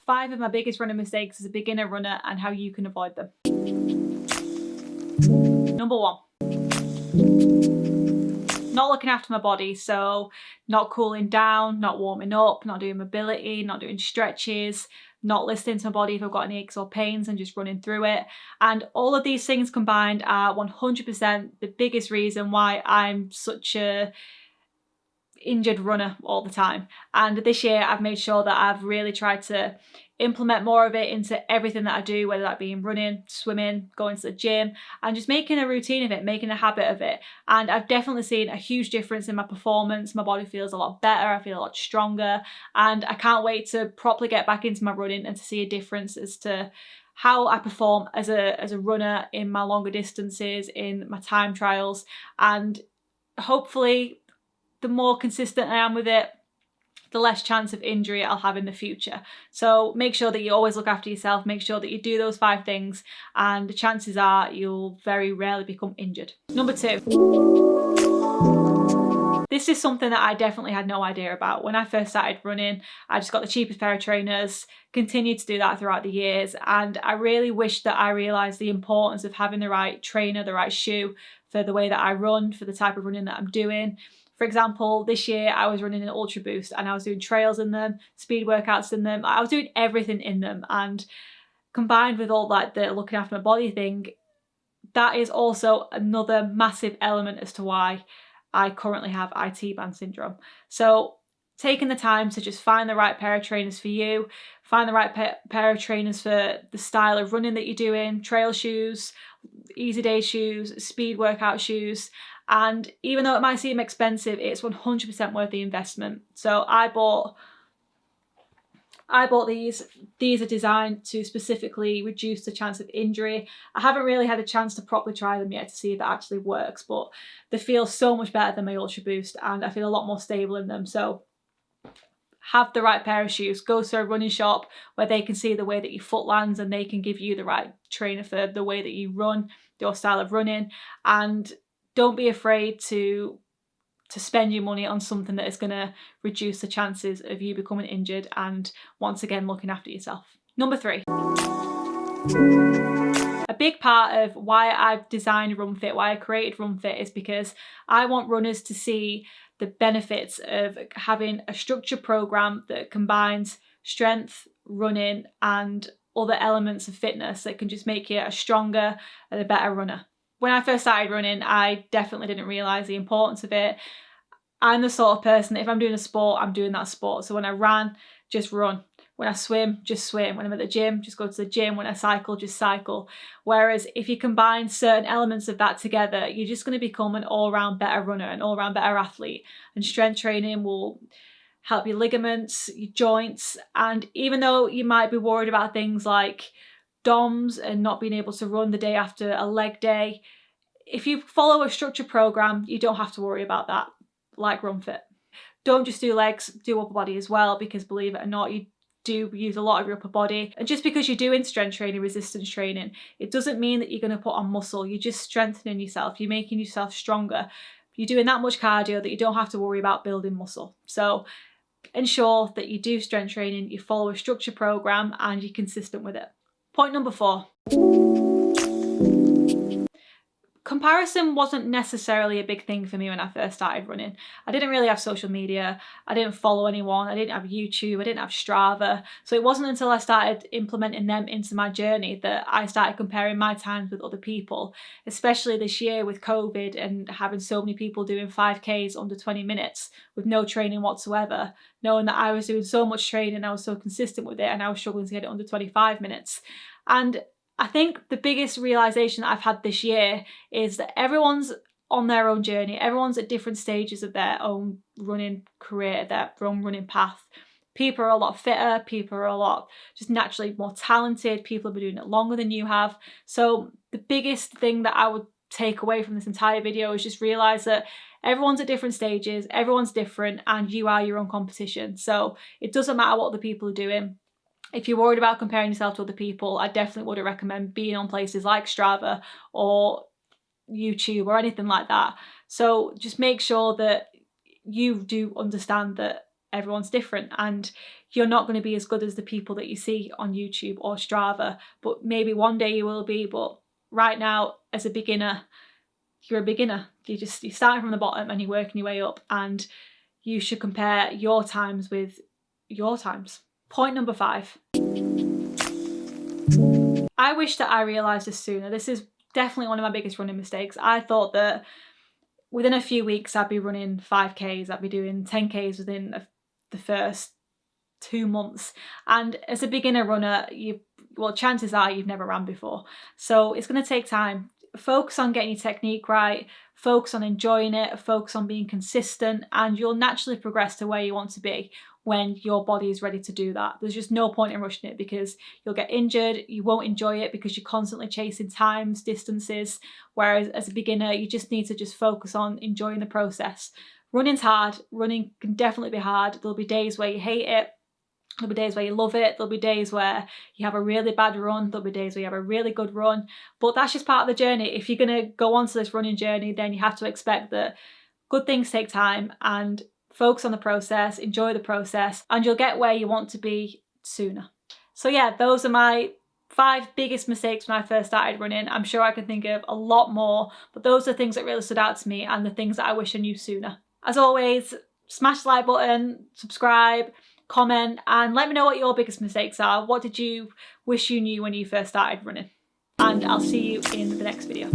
5 of my biggest running mistakes as a beginner runner and how you can avoid them. Number 1. Not looking after my body, so not cooling down, not warming up, not doing mobility, not doing stretches, not listening to my body if I've got any aches or pains and just running through it. And all of these things combined are 100% the biggest reason why I'm such a injured runner all the time. And this year I've made sure that I've really tried to implement more of it into everything that I do, whether that be in running, swimming, going to the gym, and just making a routine of it, making a habit of it. And I've definitely seen a huge difference in my performance. My body feels a lot better, I feel a lot stronger, and I can't wait to properly get back into my running and to see a difference as to how I perform as a runner in my longer distances, in my time trials, and hopefully the more consistent I am with it, the less chance of injury I'll have in the future. So make sure that you always look after yourself, make sure that you do those 5 things, and the chances are you'll very rarely become injured. Number 2. This is something that I definitely had no idea about. When I first started running, I just got the cheapest pair of trainers, continued to do that throughout the years, and I really wish that I realised the importance of having the right trainer, the right shoe for the way that I run, for the type of running that I'm doing. For example, this year I was running an Ultra Boost and I was doing trails in them, speed workouts in them. I was doing everything in them, and combined with all that, the looking after my body thing, that is also another massive element as to why I currently have IT band syndrome. So taking the time to just find the right pair of trainers for you, find the right pair of trainers for the style of running that you're doing, trail shoes, easy day shoes, speed workout shoes. And even though it might seem expensive, it's 100% worth the investment. So I bought these. These are designed to specifically reduce the chance of injury. I haven't really had a chance to properly try them yet to see if that actually works, but they feel so much better than my Ultra Boost and I feel a lot more stable in them. So have the right pair of shoes. Go to a running shop where they can see the way that your foot lands and they can give you the right trainer for the way that you run, your style of running. And don't be afraid to spend your money on something that is going to reduce the chances of you becoming injured and once again looking after yourself. Number 3. A big part of why I've designed RunFit, why I created RunFit, is because I want runners to see the benefits of having a structured program that combines strength, running and other elements of fitness that can just make you a stronger and a better runner. When I first started running, I definitely didn't realise the importance of it. I'm the sort of person that if I'm doing a sport, I'm doing that sport. So when I ran, just run. When I swim, just swim. When I'm at the gym, just go to the gym. When I cycle, just cycle. Whereas if you combine certain elements of that together, you're just going to become an all-round better runner, an all-round better athlete. And strength training will help your ligaments, your joints. And even though you might be worried about things like DOMs and not being able to run the day after a leg day, if you follow a structured program, you don't have to worry about that, like RunFit. Don't just do legs, do upper body as well, because believe it or not, you do use a lot of your upper body. And just because you're doing strength training, resistance training, it doesn't mean that you're going to put on muscle. You're just strengthening yourself. You're making yourself stronger. You're doing that much cardio that you don't have to worry about building muscle. So ensure that you do strength training, you follow a structured program and you're consistent with it. Point number 4. Comparison wasn't necessarily a big thing for me when I first started running. I didn't really have social media, I didn't follow anyone, I didn't have YouTube, I didn't have Strava. So it wasn't until I started implementing them into my journey that I started comparing my times with other people, especially this year with COVID and having so many people doing 5Ks under 20 minutes with no training whatsoever, knowing that I was doing so much training, I was so consistent with it and I was struggling to get it under 25 minutes. And I think the biggest realisation that I've had this year is that everyone's on their own journey. Everyone's at different stages of their own running career, their own running path. People are a lot fitter, people are a lot just naturally more talented, people have been doing it longer than you have. So the biggest thing that I would take away from this entire video is just realise that everyone's at different stages, everyone's different, and you are your own competition. So it doesn't matter what other people are doing. If you're worried about comparing yourself to other people, I definitely would recommend being on places like Strava or YouTube or anything like that. So just make sure that you do understand that everyone's different, and you're not going to be as good as the people that you see on YouTube or Strava, but maybe one day you will be. But right now, as a beginner, you're a beginner. You're starting from the bottom and you're working your way up, and you should compare your times with your times. Point number 5. I wish that I realised this sooner. This is definitely one of my biggest running mistakes. I thought that within a few weeks I'd be running 5Ks, I'd be doing 10Ks within the first 2 months. And as a beginner runner, chances are you've never ran before. So it's going to take time. Focus on getting your technique right, focus on enjoying it, focus on being consistent, and you'll naturally progress to where you want to be when your body is ready to do that. There's just no point in rushing it, because you'll get injured, you won't enjoy it because you're constantly chasing times, distances, whereas as a beginner, you just need to just focus on enjoying the process. Running's hard, running can definitely be hard. There'll be days where you hate it, there'll be days where you love it, there'll be days where you have a really bad run, there'll be days where you have a really good run, but that's just part of the journey. If you're going to go onto this running journey, then you have to expect that good things take time, and focus on the process, enjoy the process, and you'll get where you want to be sooner. So yeah, those are my 5 biggest mistakes when I first started running. I'm sure I can think of a lot more, but those are things that really stood out to me and the things that I wish I knew sooner. As always, smash the like button, subscribe, comment, and let me know what your biggest mistakes are. What did you wish you knew when you first started running? And I'll see you in the next video.